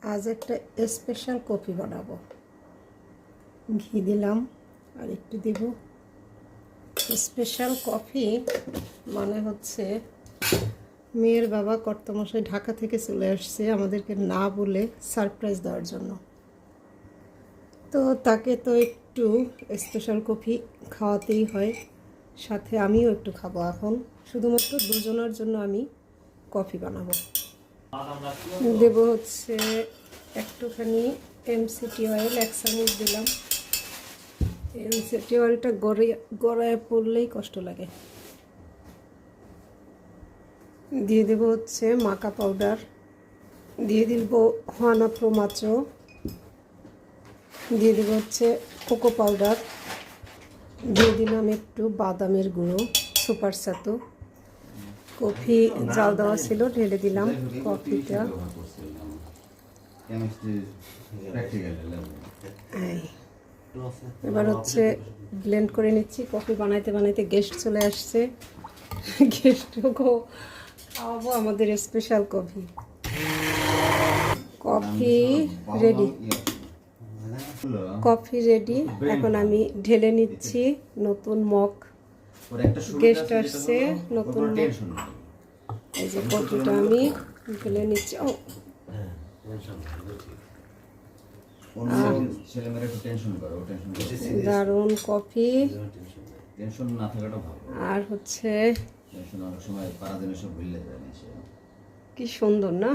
আজ একটা special coffee বানাবো। ঘি দিলাম আর একটু দেব। স্পেশাল কফি মানে হচ্ছে মেয়ের বাবা কর্তামশাই ঢাকা থেকে চলে আসছে আমাদেরকে না বলে সারপ্রাইজ দেওয়ার জন্য। তো তাকে তো একটু স্পেশাল কফি খাওয়াতেই হয়, সাথে আমিও একটু খাবো। এখন শুধুমাত্র দুজনের জন্য আমি কফি বানাবো। দেব হচ্ছে একটুখানি এমসিটি অয়েল, 1 চামচ দিলাম। এমসিটি অয়েলটা গড়ায় পড়লেই কষ্ট লাগে। দিয়ে দেব হচ্ছে মাকা পাউডার, দিয়ে দিব হানা প্রোমাচো, দিয়ে দেব হচ্ছে কোকো পাউডার, দিয়ে দিলাম একটু বাদামের গুঁড়ো, সুপার সাতু। কফি জাল দেওয়া ছিল, ঢেলে দিলাম কফিটা। এবার হচ্ছে ব্লেন্ড করে নিচ্ছি। কফি বানাইতে বানাইতে গেস্ট চলে আসছে, গেস্টকেও খাওয়াবো আমাদের special coffee. Coffee ready, coffee ready. এখন আমি ঢেলে নিচ্ছি নতুন মগ। গেস্ট আসছে, নতুন মগ। এই যে কফিটা আমি ঢেলে নিচ্ছি। ও দারুণ কফি। আর হচ্ছে কি সুন্দর না?